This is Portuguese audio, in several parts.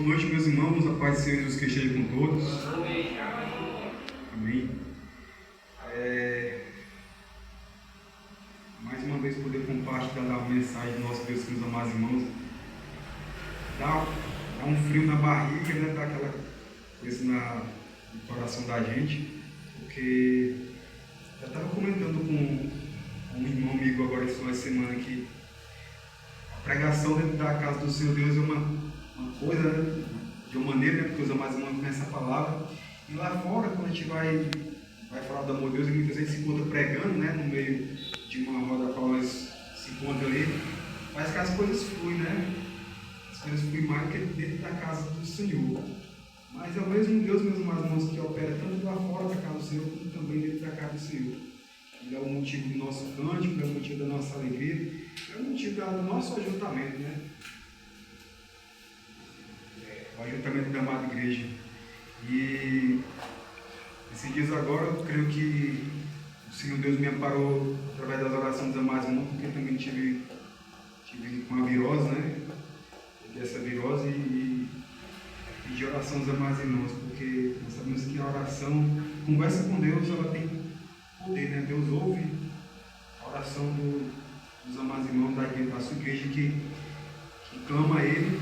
noite, meus irmãos. A paz do Senhor Jesus que esteja com todos. Amém. Amém. Mais uma vez poder compartilhar a mensagem do nosso Deus, meus amados irmãos. Dá um frio na barriga, né? Dá aquela coisa no coração da gente. Porque eu estava comentando com um irmão amigo agora esse final de semana que a pregação dentro da casa do Senhor Deus é uma coisa, né? De uma maneira, né? Porque os amados irmãos conhecem a palavra. E lá fora, quando a gente vai falar do amor de Deus, e muitas vezes se encontra pregando, né? No meio de uma roda qual nós se encontra ali, parece que as coisas fluem, né? As coisas fluem mais do que dentro da casa do Senhor. Mas é o mesmo Deus, meus amados irmãos, que opera tanto lá fora da casa do Senhor, como também dentro da casa do Senhor. Ele é o motivo do nosso cântico, é o motivo da nossa alegria, é o motivo do nosso ajuntamento, né? O ajuntamento da amada igreja. E esses dias agora, eu creio que o Senhor Deus me amparou através das orações dos amados irmãos, porque também tive com a virose, né? Tive essa virose e de oração dos amados irmãos, porque nós sabemos que a oração, conversa com Deus, ela tem poder, né? Deus ouve a oração dos amados irmãos da sua igreja que clama a Ele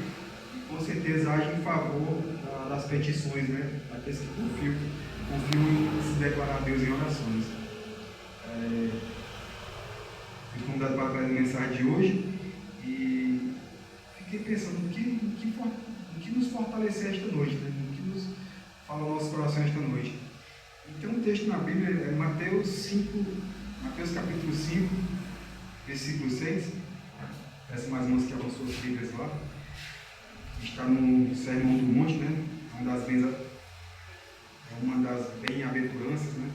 e com certeza age em favor das petições, né? Daqueles que confiam em se declarar a Deus em orações. Fui convidado para trazer a mensagem de hoje e fiquei pensando o que nos fortalecer esta noite, né? O que nos fala o nosso coração esta noite. E tem um texto na Bíblia, é Mateus capítulo 5, versículo 6. Peço mais irmãos que abram suas Bíblias lá. Está no Sermão do Monte, né? Uma das bem-aventuranças, né?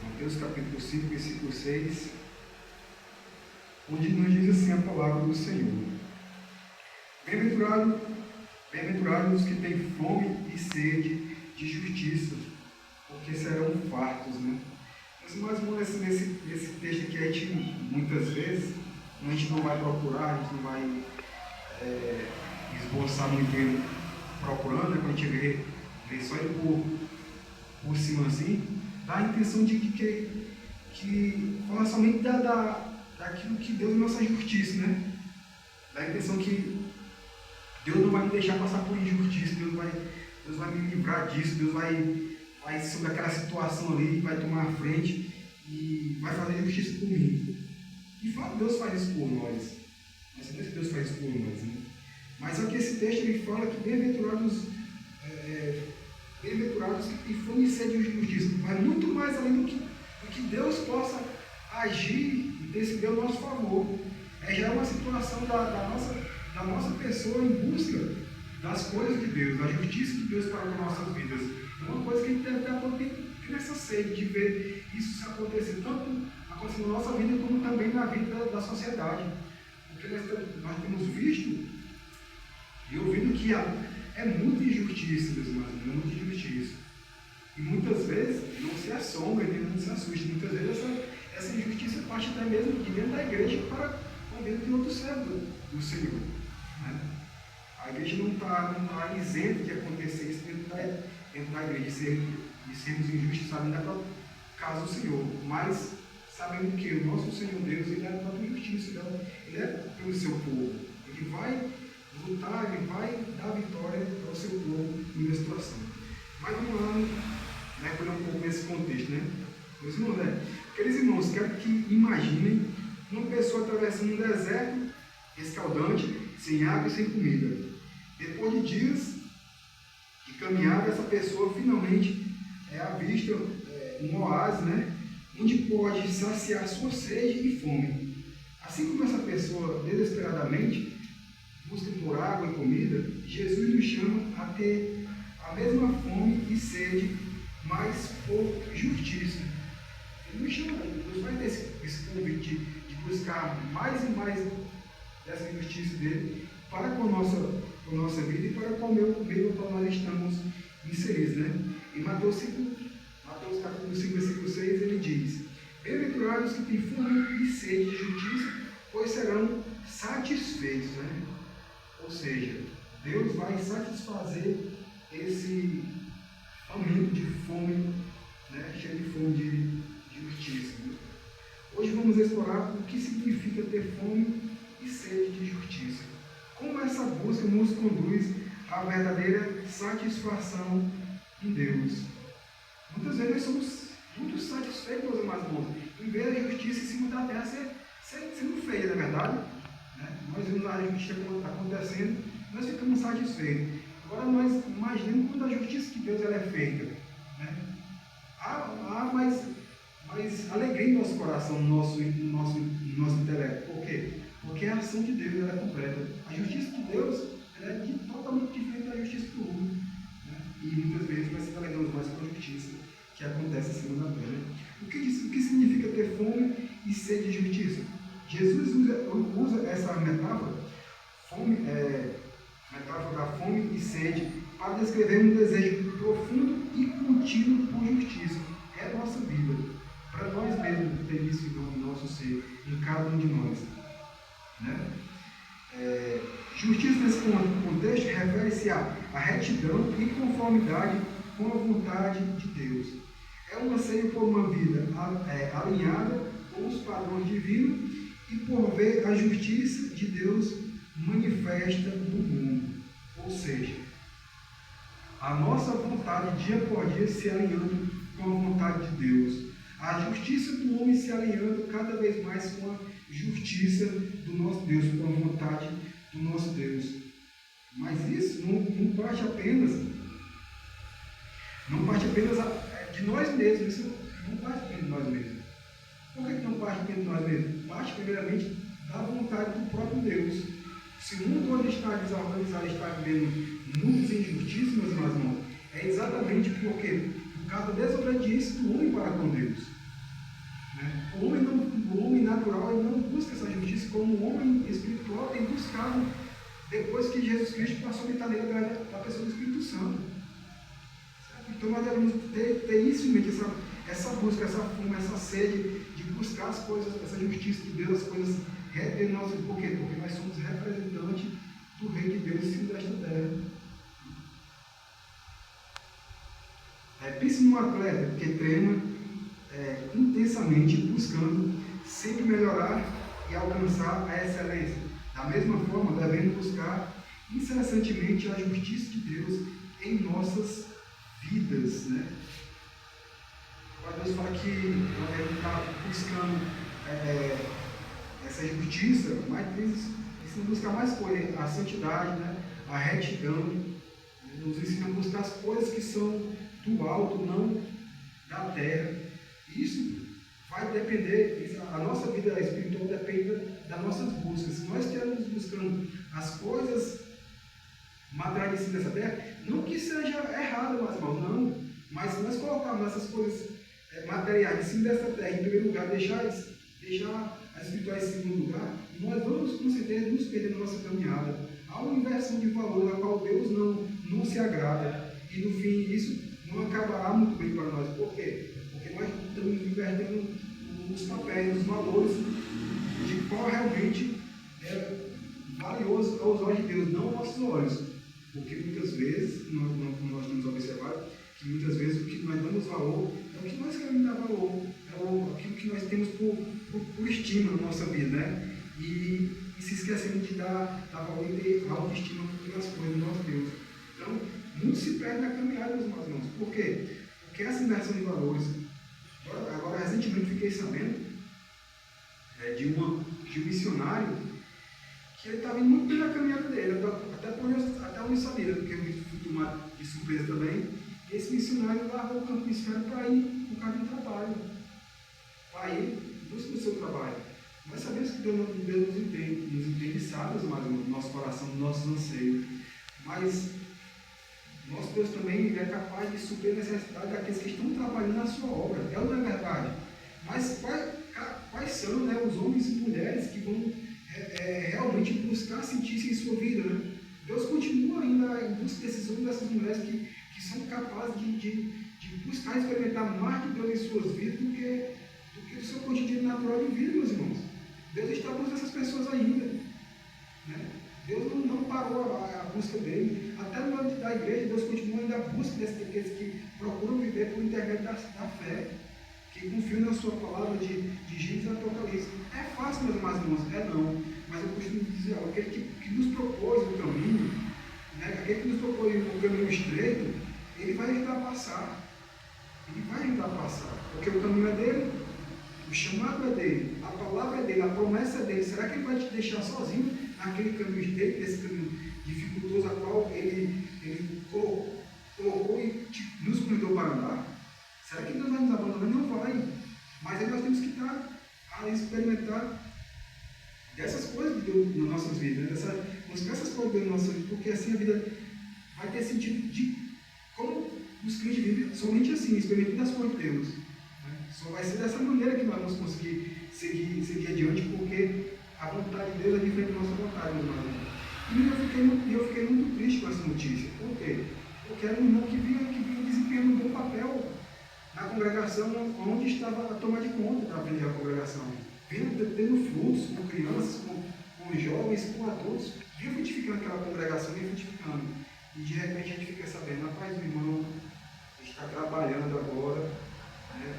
Mateus capítulo 5, versículo 6, onde nos diz assim a palavra do Senhor: Bem-aventurados os que têm fome e sede de justiça, porque serão fartos, né? Mas nesse texto aqui, a gente, muitas vezes, a gente não vai procurar, a gente não vai esboçar muito ele procurando, né? Quando a gente vê só ele por cima assim, dá a intenção de que fala somente daquilo que Deus é nossa justiça, né? Dá a intenção que Deus não vai me deixar passar por injustiça, Deus vai me livrar disso, Deus vai sobre aquela situação ali, vai tomar a frente e vai fazer justiça por mim. De fato, Deus faz isso por nós. Nós sabemos que Deus faz isso por nós, né? Mas só que esse texto ele fala que bem-aventurados que têm fome e sede de justiça. Vai muito mais além do que Deus possa agir e decidir ao nosso favor. Já é uma situação da nossa pessoa em busca das coisas de Deus, da justiça de Deus para as nossas vidas. É uma coisa que a gente deve ter essa sede de ver isso se acontecer, tanto acontecendo na nossa vida como também na vida da sociedade. Porque nós temos visto e ouvindo que é muita injustiça, meus irmãos, é muita injustiça. E muitas vezes não se assombra e não se assusta. Muitas vezes essa injustiça parte até mesmo de dentro da igreja para com dentro de outro servo do Senhor, né? A igreja não está isenta de acontecer isso dentro da igreja, de sermos injustiçados ainda para o caso do Senhor. Mas sabendo que o nosso Senhor Deus, Ele é a própria justiça, Ele é pelo seu povo. Ele vai lutar, Ele vai dar vitória ao seu povo numa situação. Mas vamos lá, mergulhar um pouco nesse contexto, né? Meus irmãos, aqueles irmãos, quero que imaginem uma pessoa atravessando um deserto escaldante, sem água e sem comida. Depois de dias de caminhada, essa pessoa finalmente avista um oásis, né? Onde pode saciar sua sede e fome. Assim como essa pessoa desesperadamente busca por água e comida, Jesus nos chama a ter a mesma fome e sede, mas por justiça. Ele nos chama, Deus vai ter esse convite de buscar mais e mais dessa justiça dele para com a nossa vida e para com o meio ao qual nós estamos inseridos, né? Em Mateus capítulo 5, versículo 6, ele diz: Bem-aventurados que têm fome e sede de justiça, pois serão satisfeitos, né? Ou seja, Deus vai satisfazer esse faminto de fome, né, cheio de fome de justiça. Hoje vamos explorar o que significa ter fome e sede de justiça. Como essa busca nos conduz à verdadeira satisfação em Deus. Muitas vezes nós somos muito satisfeitos, meus irmãos, em ver a justiça em cima da terra sendo feita, não é verdade? Né? Nós vemos a justiça acontecendo, nós ficamos satisfeitos. Agora nós imaginamos quando a justiça de Deus ela é feita. Né? Há mais alegria em nosso coração, no nosso intelecto. Por quê? Porque a ação de Deus ela é completa. A justiça de Deus ela é totalmente diferente da justiça do homem. Né? E muitas vezes nós nos alegramos mais com a justiça que acontece acima da terra. O que significa ter fome e sede de justiça? Jesus usa essa metáfora, metáfora da fome e sede, para descrever um desejo profundo e contínuo por justiça. É a nossa vida. Para nós mesmos ter isso no nosso ser, em cada um de nós. Né? Justiça nesse contexto refere-se à retidão e conformidade com a vontade de Deus. É um anseio por uma vida alinhada com os padrões divinos e por ver a justiça de Deus manifesta no mundo. Ou seja, a nossa vontade dia por dia se alinhando com a vontade de Deus. A justiça do homem se alinhando cada vez mais com a justiça do nosso Deus, com a vontade do nosso Deus. Mas isso não parte apenas de nós mesmos. Isso não parte apenas de nós mesmos. Por que não parte apenas de nós mesmos? Parte primeiramente da vontade do próprio Deus. Se o mundo hoje está desorganizado, está vivendo muitas injustiças, meus irmãos, é exatamente porque por causa da desobediência do homem para com Deus. Né? O homem natural ele não busca essa justiça como o homem espiritual tem buscado depois que Jesus Cristo passou a habitar nele da pessoa do Espírito Santo. Certo? Então nós devemos ter isso em mente, essa busca, essa fome, essa sede de buscar as coisas, essa justiça de Deus, as coisas retas em nosso. Por quê? Porque nós somos representantes do Rei de Deus em cima desta terra. Pense num atleta que treina intensamente, buscando sempre melhorar e alcançar a excelência. Da mesma forma, devemos buscar incessantemente a justiça de Deus em nossas vidas. Né? Deus fala que nós devemos estar buscando essa justiça, mas precisa buscar mais coisas, a santidade, né? A retidão, nos ensina a buscar as coisas que são do alto, não da terra. Isso vai depender, a nossa vida espiritual depende das nossas buscas. Se nós estivermos buscando as coisas materiais dessa terra, não que seja errado, mas não, mas se nós colocarmos essas coisas materiais em cima dessa terra, em primeiro lugar, deixar as espirituais em segundo lugar, nós vamos com certeza nos perder na nossa caminhada. Há uma inversão de valor a qual Deus não se agrada, e no fim isso não acabará muito bem para nós. Por quê? Porque nós estamos invertendo os papéis, os valores de qual realmente é valioso aos olhos de Deus, não aos nossos olhos. Porque muitas vezes, nós temos observado, que muitas vezes o que nós damos valor é o que nós queremos dar valor, é aquilo que nós temos por estima na nossa vida, né? E se esquecendo de dar valor e ter autoestima pelas coisas do nosso Deus. Então, muito se perde na caminhada, meus irmãos. Por quê? Porque essa inversão de valores. Agora, recentemente, fiquei sabendo de um missionário que ele estava indo muito bem na caminhada dele, até onde eu sabia, porque eu fui tomado de surpresa também. E esse missionário largou o campo missionário para ir por causa do trabalho, para ir buscar o seu trabalho. Nós sabemos que Deus nos entende sábios, mas no nosso coração, no nosso anseio. Mas nosso Deus também é capaz de suprir a necessidade daqueles que estão trabalhando na sua obra. É ou não é verdade? Mas quais são, né, os homens e mulheres que vão realmente buscar sentir-se em sua vida? Né? Deus continua ainda em busca desses homens e dessas mulheres que são capazes de buscar experimentar mais de Deus em suas vidas do que o seu cotidiano natural de vida, meus irmãos. Deus está buscando essas pessoas ainda. Né? Deus não para parou a busca dele. Até no âmbito da igreja, Deus continua ainda a busca daqueles que procuram viver por intermédio da fé, que confiam na sua palavra de Gênesis e Apocalipse. É fácil, meus amados irmãos? É não. Mas eu costumo dizer, aquele que nos propôs o caminho, né, aquele que nos propôs o caminho estreito, ele vai ajudar a passar. Ele vai ajudar a passar. Porque o caminho é dele, o chamado é dele, a palavra é dele, a promessa é dele. Será que ele vai te deixar sozinho naquele caminho estreito, nesse caminho dificultoso a qual ele colocou e nos convidou para andar? Será que Deus vai nos abandonar? Não vai. Mas aí nós temos que estar a experimentar dessas coisas de Deus nas nossas vidas, né? Essas coisas de Deus nas nossas vidas, porque assim a vida vai ter sentido de como os crentes vivem somente assim, experimentando as coisas de Deus. Né? Só vai ser dessa maneira que nós vamos conseguir seguir adiante, porque a vontade de Deus é diferente da nossa vontade, meu irmão. E eu fiquei muito triste com essa notícia. Por quê? Porque era um irmão que vinha desempenhando um bom papel na congregação, onde estava a tomar de conta da frente da congregação. Vinha tendo frutos com crianças, com jovens, com adultos. Vinha frutificando aquela congregação, vinha frutificando. E de repente a gente fica sabendo, rapaz, o irmão está trabalhando agora, né?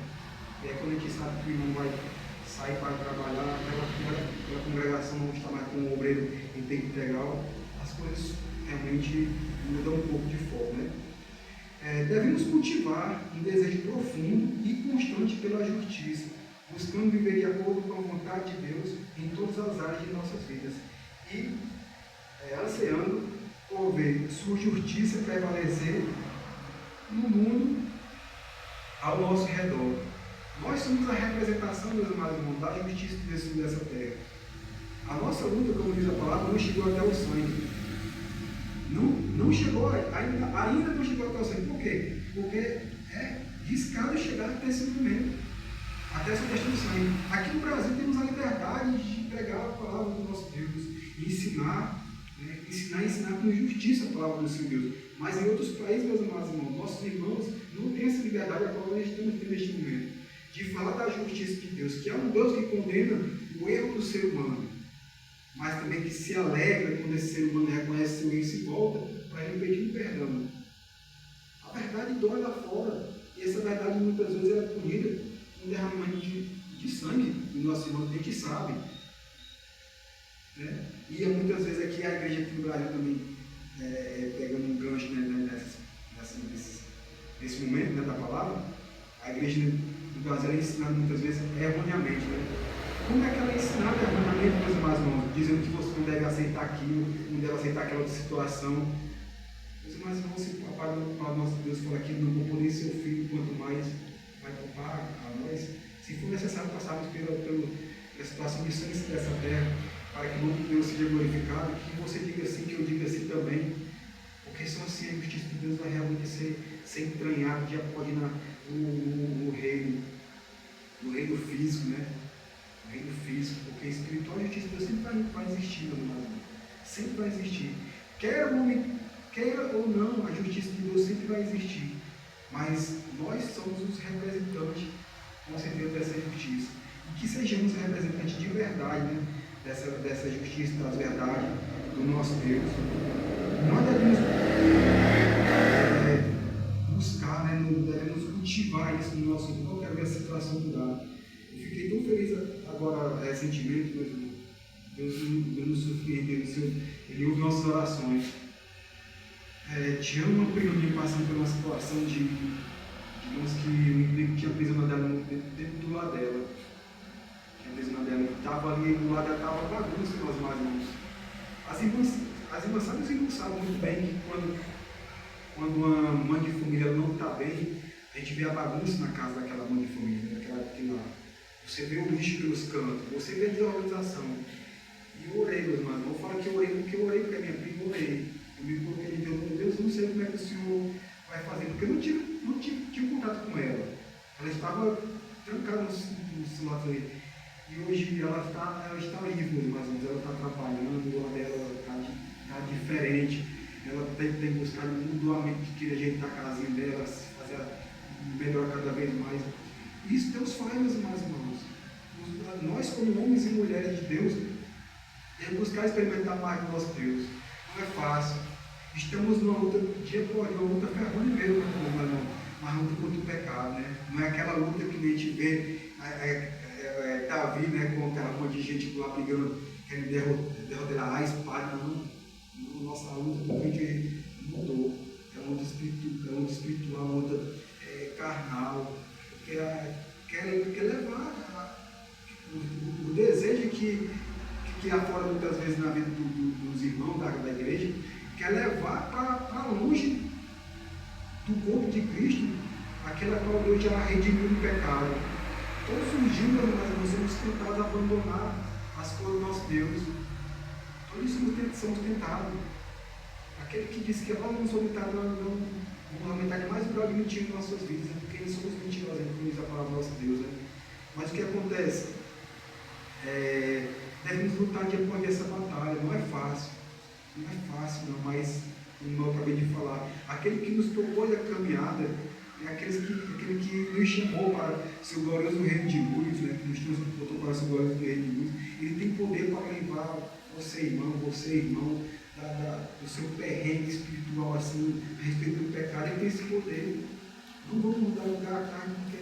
E aí quando a gente sabe que o irmão vai sair para trabalhar, aquela congregação não está mais com o obreiro em tempo integral, as coisas realmente mudam um pouco de foco, né? Devemos cultivar um desejo profundo e constante pela justiça, buscando viver de acordo com a vontade de Deus em todas as áreas de nossas vidas e ansiando por ver sua justiça prevalecer no mundo ao nosso redor. Nós somos a representação, meus amados irmãos, da justiça de Deus dessa terra. A nossa luta, como diz a palavra, não chegou até o sangue. Não chegou, ainda não chegou até o sangue. Por quê? Porque é riscado chegar até esse momento, até essa questão do sangue. Aqui no Brasil temos a liberdade de pregar a palavra do nosso Deus e ensinar, né? ensinar com justiça a palavra do seu Deus. Mas em outros países, meus amados irmãos, nossos irmãos não têm essa liberdade a qual nós estamos tendo neste momento, de falar da justiça de Deus, que é um Deus que condena o erro do ser humano, mas também que se alegra quando esse ser humano reconhece seu erro e se volta para ele pedir um perdão. A verdade dói lá fora, e essa verdade muitas vezes é punida com derramamento de sangue do nosso irmão, a gente sabe. Né? E muitas vezes aqui a igreja aqui no Brasil também, pegando um gancho, né, nesse momento, né, da palavra, a igreja do Brasil é ensinada muitas vezes erroneamente. Né? Como é que ela é ensinada erroneamente, meus amados irmãos, dizendo que você não deve aceitar aquilo, não deve aceitar aquela outra situação. Meus amados irmãos, se o Pai nosso Deus fala que não poupou nem seu filho, quanto mais vai poupar a nós, se for necessário passarmos pela situação de sangue dessa terra, para que o nome de Deus seja glorificado, que você diga assim, que eu diga assim também, porque só assim a justiça de Deus vai realmente ser entranhada de acordo no reino físico, né? No reino físico, porque espiritual a justiça de Deus sempre vai existir, meu irmão. Sempre vai existir. Queira ou não, a justiça de Deus sempre vai existir. Mas nós somos os representantes, com certeza, dessa justiça. E que sejamos representantes de verdade, né? Dessa justiça, das verdades do nosso Deus. Nós devemos buscar, né? Devemos cultivar isso no nosso mundo. Eu quero ver a situação mudar. Eu fiquei tão feliz agora, recentemente, meu irmão. Deus nos surpreendeu, Ele ouve nossas orações. Tinha uma prima minha passando por uma situação digamos que o emprego tinha aprisionado ela dentro do lado dela. Estava ali do lado dela, estava bagunça, meus irmãos. As irmãs sabem muito bem que quando uma mãe de família não está bem, a gente vê a bagunça na casa daquela mãe de família, daquela que lá. Você vê o lixo pelos cantos, você vê a desorganização. E eu orei, meus irmãos. Não falo que eu orei porque eu orei porque a minha prima, eu orei. Eu me coloquei de Deus, meu Deus, eu não sei como é que o Senhor vai fazer, porque eu não tive contato com ela. Ela estava trancada no celular ali. E hoje ela está livre, meus irmãos. Ela está trabalhando, o lar dela está diferente. Ela tem buscado mutuamente que queria ajeitar a casinha dela, fazer melhor cada vez mais. Isso Deus faz, meus irmãos. Nós, como homens e mulheres de Deus, devemos buscar experimentar mais do nosso Deus. Não é fácil. Estamos numa luta dia por dia, uma luta ferrolha mesmo, uma luta contra o pecado, né? Não é aquela luta que a gente vê Davi, né, com aquela monte de gente lá brigando, querendo derrotar a espada. Não. Nossa luta do vídeo mudou. É uma luta espiritual, uma luta carnal. Quer levar o desejo que afora muitas vezes na vida dos irmãos da igreja, quer levar para longe do corpo de Cristo, aquela qual Deus já redimiu do pecado. Todos os dias nós somos tentados a abandonar as coisas do nosso Deus. Todos somos tentados. Aquele que diz que não sou tentado, não vamos aumentar mais o grau de mentira em nossas vidas, porque nós somos mentirosos, como diz a palavra do nosso Deus. Né? Mas o que acontece? Devemos lutar de apoio essa batalha. Não é fácil. Não é fácil, não, mas, como eu acabei de falar, aquele que nos propôs a caminhada é aquele que nos chamou para seu glorioso reino de luz, né? Que nos transportou para seu glorioso reino de luz. Ele tem poder para levar você, irmão, do seu perrengue espiritual, assim, a respeito do pecado. Ele tem esse poder. Não vamos mudar o lugar da carne, porque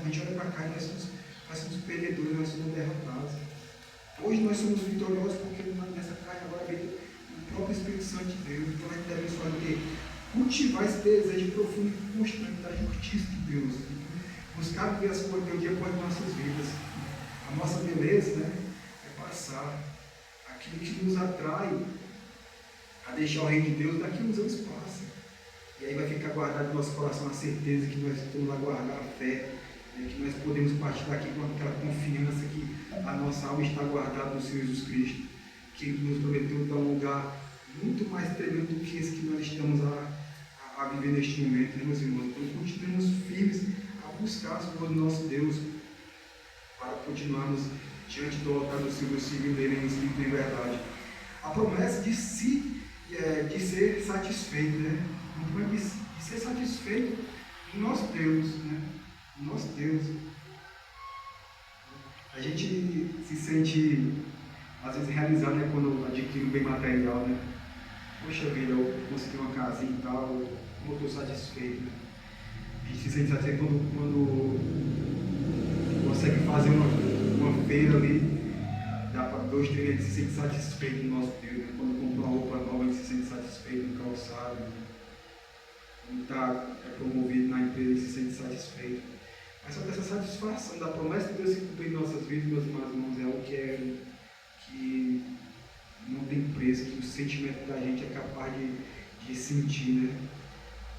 a gente olha para a carne, nós somos perdedores, nós somos derrotados. Hoje nós somos vitoriosos porque nessa carne agora vem o próprio Espírito Santo de Deus. Então a gente deve só cultivar esse desejo profundo e constante da justiça de Deus. Buscar viver as coisas de Deus após nossas vidas. A nossa beleza, né, é passar. Aquilo que nos atrai a deixar o reino de Deus, daqui uns anos passa. E aí vai ficar guardado no nosso coração a certeza que nós estamos a guardar a fé, que nós podemos partir daqui com aquela confiança que a nossa alma está guardada no Senhor Jesus Cristo, que Ele nos prometeu dar um lugar muito mais tremendo do que esse que nós estamos a viver neste momento, né, meus irmãos? Então continuemos firmes a buscar as coisas do nosso Deus para continuarmos diante do altar do Senhor, seguindo Ele em espírito e em verdade. A promessa de ser satisfeito, né? De ser satisfeito no nosso Deus, né? No nosso Deus. A gente se sente, às vezes, realizado, né, quando adquire um bem material, né? Poxa vida, eu consegui uma casinha e tal, como eu estou satisfeito, né? A gente se sente satisfeito quando consegue fazer uma feira ali, dá para 2, 3 dias, a gente se sente satisfeito no nosso Deus, né? Quando compra uma roupa nova, a gente se sente satisfeito no calçado, né? Quando está promovido na empresa, a gente se sente satisfeito. Mas só que essa satisfação da promessa de Deus se cumprir em nossas vidas, meus irmãos, é algo que não tem preço, que o sentimento da gente é capaz de sentir, né?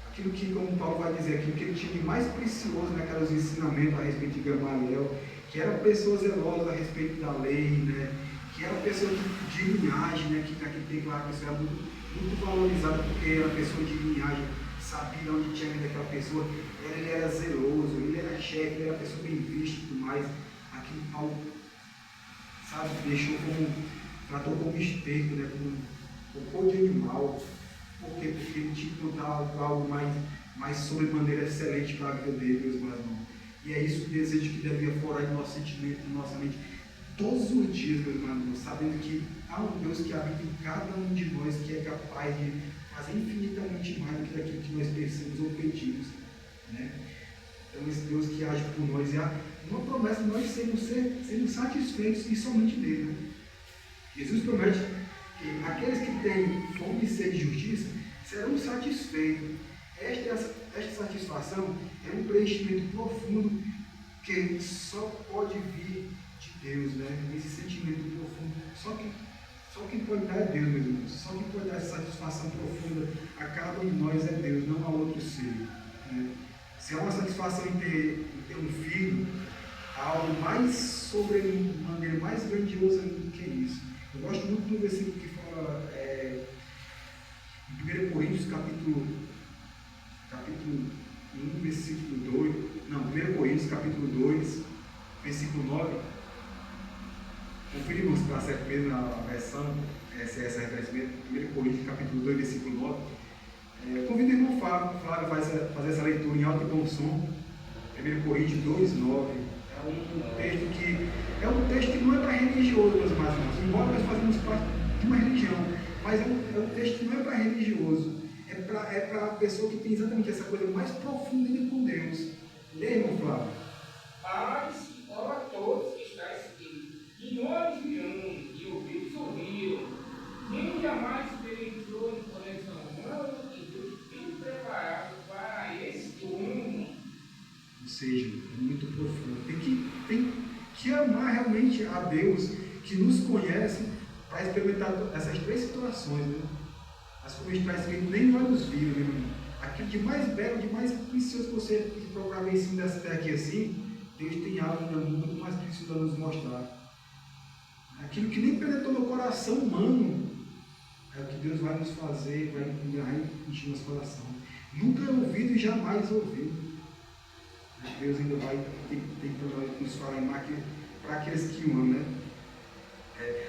Aquilo que, como Paulo vai dizer, aquilo que ele tinha de mais precioso naquelos ensinamentos a respeito de Gamaliel, que era pessoa zelosa a respeito da lei, né? Que era pessoa de linhagem, né? Que naquele tempo a pessoa era muito valorizada porque era pessoa de linhagem, sabia onde tinha vindo aquela pessoa, ele era zeloso, ele era chefe, ele era pessoa bem vista e tudo mais. Aquilo Paulo, sabe, tratou como esterco, né? Como cocô de animal. Por quê? Porque ele tinha que contar algo mais sobremaneira excelente para a vida dele, meus irmãos. E é isso o desejo que deve aflorar em nosso sentimento, em nossa mente, todos os dias, meus irmãos, sabendo que há um Deus que habita em cada um de nós, que é capaz de fazer infinitamente mais do que daquilo que nós pensamos ou pedimos, né? Então esse Deus que age por nós, é uma promessa de nós sermos satisfeitos e somente nele, né? Jesus promete que aqueles que têm fome e sede de justiça serão satisfeitos. Esta satisfação é um preenchimento profundo que só pode vir de Deus, né? Esse sentimento profundo, só quem pode dar é Deus, meus irmãos. Só quem pode dar essa satisfação profunda a cada um de nós é Deus, não há outro ser, né? Se há uma satisfação em ter um filho, há algo mais sobremaneira, mais grandioso do que isso. Eu gosto muito do versículo que fala em 1 Coríntios, capítulo 1, versículo 2. Não, 1 Coríntios, capítulo 2, versículo 9. Conferimos para certo mesmo na versão, essa referência mesmo. 1 Coríntios, capítulo 2, versículo 9. Convido o irmão Flávio a fazer essa leitura em alto e bom som. 1 Coríntios 2, 9. É um texto que não é para religioso, meus irmãos. Embora nós fazemos parte de uma religião, Mas é um texto que não é para religioso, é para a pessoa que tem exatamente essa coisa mais profunda ainda com Deus. Lê, irmão Flávio. Mas, ora todos que está escrito, e olhos viram, e ouvidos ouviram, quem jamais penetrou no coração humano e Deus tem preparado para este homem. Ou seja, é muito profundo. Tem que amar realmente a Deus, que nos conhece, para experimentar essas três situações, né? As coisas está escrito, nem olhos viram, meu irmão. Aquilo de mais belo, de mais precioso que você procurar ver em cima dessa terra aqui assim, Deus tem algo ainda muito mais precioso a nos mostrar. Aquilo que nem penetrou no coração humano, é o que Deus vai nos fazer, vai encher nosso coração. Nunca ouvido e jamais ouvido. Deus ainda vai ter que nos falar para aqueles que o amam, né?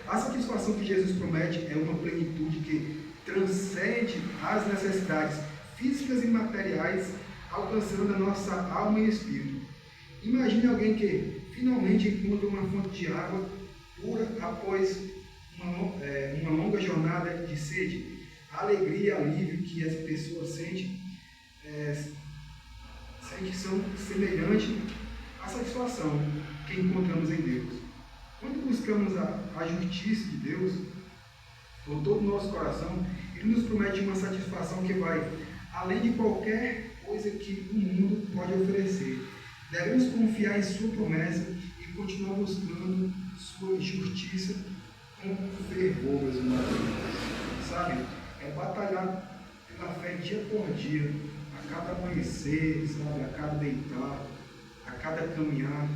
A satisfação que Jesus promete é uma plenitude que transcende as necessidades físicas e materiais, alcançando a nossa alma e espírito. Imagine alguém que finalmente encontra uma fonte de água pura após uma longa jornada de sede. A alegria e alívio que essa pessoa sente são semelhantes à satisfação que encontramos em Deus. Quando buscamos a justiça de Deus, com todo o nosso coração, Ele nos promete uma satisfação que vai além de qualquer coisa que o mundo pode oferecer. Devemos confiar em Sua promessa e continuar buscando Sua justiça com fervor, meus irmãos. Sabe? É batalhar pela fé dia por dia, a cada amanhecer, sabe? A cada deitar, a cada caminhar.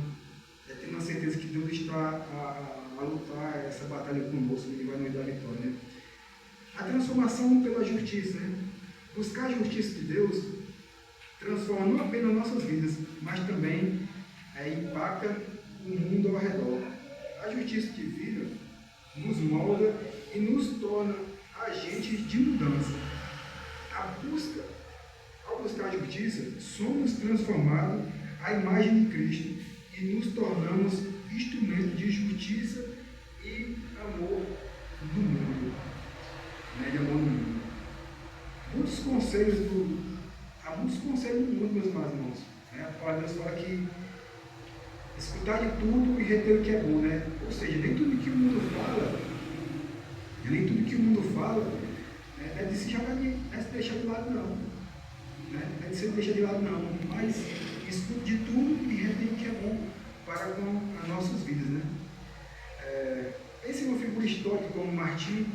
Tendo a certeza que Deus está a lutar essa batalha conosco, Ele vai nos dar a vitória, né? A transformação pela justiça, né? Buscar a justiça de Deus transforma não apenas nossas vidas, mas também impacta o mundo ao redor. A justiça divina nos molda e nos torna agentes de mudança. Ao buscar a justiça, somos transformados à imagem de Cristo e nos tornamos instrumentos de justiça e amor no mundo. De amor no mundo. Há muitos conselhos no mundo, meus irmãos. A palavra de Deus fala que escutar de tudo e reter o que é bom, né? Ou seja, nem tudo que o mundo fala, deve se deixar de lado, não. Deve ser deixar de lado, não. Mas escute de tudo e retém o que é bom para com as nossas vidas, né? Pense em uma figura histórica como Martin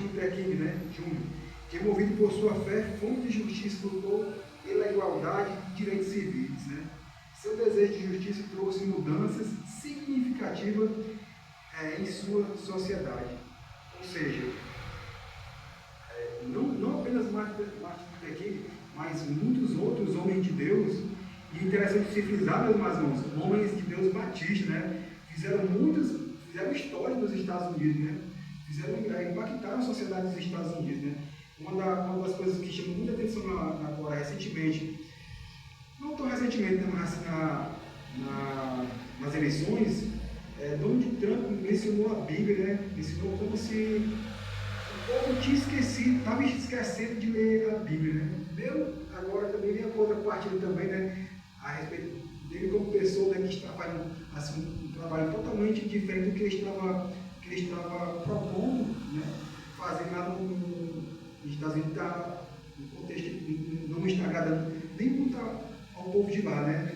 Luther King, né? Jr., que, movido por sua fé, fonte de justiça, lutou pela igualdade e direitos civis, né? Seu desejo de justiça trouxe mudanças significativas em sua sociedade. Ou seja, não apenas Martin Luther King, mas muitos outros homens de Deus. E interessante se frisar, meus irmãos, homens de Deus batistas, né? Fizeram história nos Estados Unidos, né? Impactaram a sociedade dos Estados Unidos, né? Uma das coisas que chamou muita atenção agora recentemente, não tão recentemente, né, mas nas eleições, Donald Trump mencionou a Bíblia, né? Mencionou como se o povo tinha esquecido, estava esquecendo de ler a Bíblia, né? Eu agora também vi a contrapartida também, né? A respeito dele como pessoa, né, que está fazendo assim, um trabalho totalmente diferente do que ele estava propondo, né? Fazer lá nos Estados Unidos, no contexto, não está agradando nem muito ao povo de lá, né?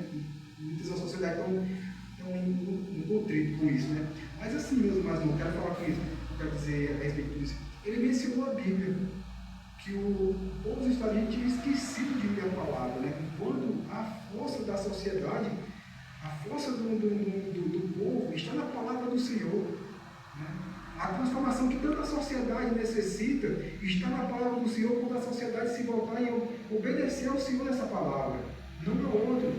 Muitas da sociedade estão em contrito com isso, né? Mas assim, meus irmãos, não quero falar com isso, não quero dizer a respeito disso. Ele mencionou a Bíblia, que o povo dos Estados Unidos tinha esquecido de ler a palavra, né? Enquanto a força da sociedade, a força do povo está na palavra do Senhor, né? A transformação que tanta sociedade necessita está na palavra do Senhor, quando a sociedade se voltar e obedecer ao Senhor nessa palavra, não ao outro.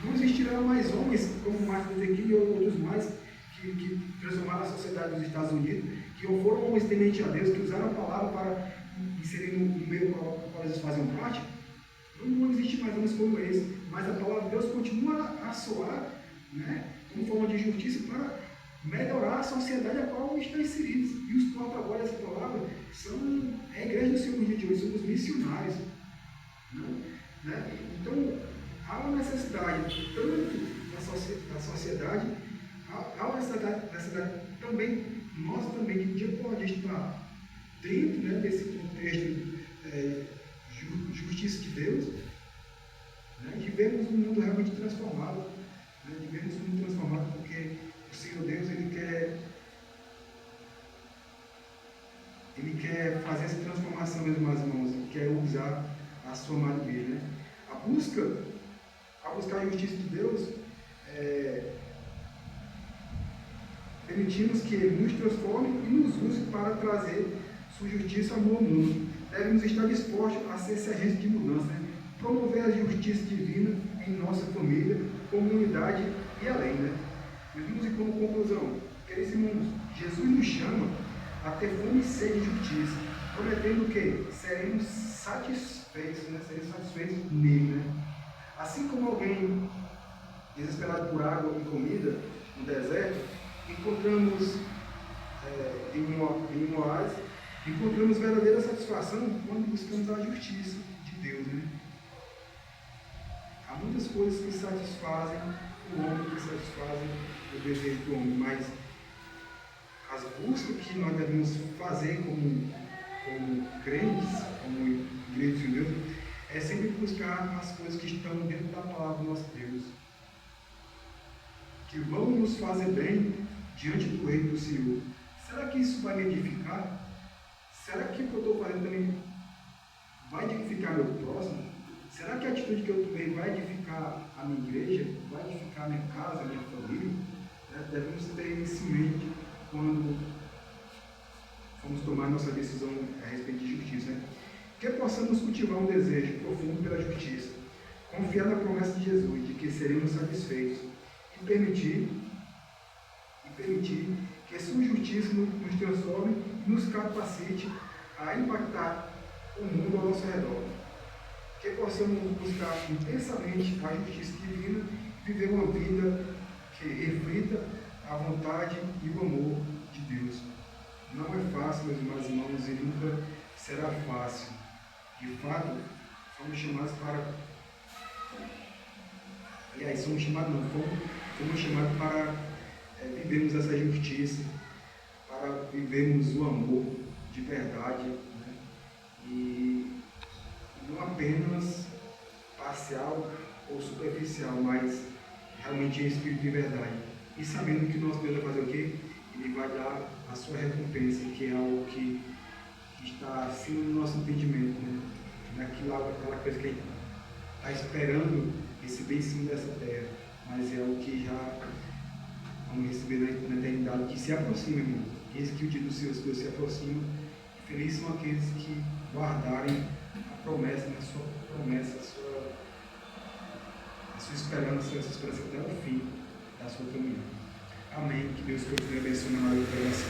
Não existirão mais homens como Martin Luther King ou outros mais que transformaram a sociedade dos Estados Unidos, que foram homens tementes a Deus, que usaram a palavra para inserir no meio ao qual eles faziam parte. Não existe mais homens como esse, mas a palavra de Deus continua a soar, né, como forma de justiça para melhorar a sociedade a qual estão inseridos. E os porta-voz dessa palavra são a igreja do Senhor no dia de hoje, são os missionários. Né? Então, há uma necessidade tanto da sociedade, há uma necessidade também, nós também, de dia por dia estar dentro, né, desse contexto justiça de Deus, né, de vermos um mundo realmente transformado, né, de vermos um mundo transformado, porque o Senhor Deus, Ele quer fazer essa transformação, meus irmãos, Ele quer usar a sua maravilha. Né? A buscar a justiça de Deus, permitimos que Ele nos transforme e nos use para trazer sua justiça ao mundo. Devemos estar dispostos a ser esse agente de mudança, né? Promover a justiça divina em nossa família, comunidade e além. Né? Vimos e como conclusão, queridos irmãos, Jesus nos chama a ter fome e sede de justiça, prometendo que seremos satisfeitos, né? Seremos satisfeitos nele. Né? Assim como alguém desesperado por água e comida no deserto, encontramos em um oásis, encontramos verdadeira satisfação quando buscamos a justiça de Deus. Né? Há muitas coisas que satisfazem o homem, que satisfazem o desejo do homem, mas as buscas que nós devemos fazer como crentes, como igreja de Deus, é sempre buscar as coisas que estão dentro da palavra do nosso Deus, que vão nos fazer bem diante do Rei do Senhor. Será que isso vai me edificar? Será que o que eu estou fazendo também vai edificar meu próximo? Será que a atitude que eu tomei vai edificar a minha igreja? Vai edificar a minha casa, a minha família? Devemos ter isso em mente quando vamos tomar nossa decisão a respeito de justiça. Né? Que possamos cultivar um desejo profundo pela justiça, confiar na promessa de Jesus de que seremos satisfeitos e permitir que sua justiça nos transforme e nos capacite a impactar o mundo ao nosso redor. Que possamos buscar intensamente a justiça divina e viver uma vida que reflita a vontade e o amor de Deus. Não é fácil, meus irmãos, e nunca será fácil. De fato, somos chamados para... Aliás, fomos chamados para vivermos essa justiça, para vivermos o amor de verdade, né? E não apenas parcial ou superficial, mas realmente em espírito de verdade. E sabendo que nosso Deus vai fazer o quê? Ele vai dar a sua recompensa, que é algo que está acima do nosso entendimento, né? Aquela coisa que a gente está esperando receber em cima dessa terra, mas é o que já vamos receber na eternidade, que se aproxima, irmão. Eis que o dia do Senhor Deus se aproxima. Felizes são aqueles que guardarem a promessa, a sua promessa, a sua esperança até o fim da sua caminhada. Amém. Que Deus continue abençoando a pregação.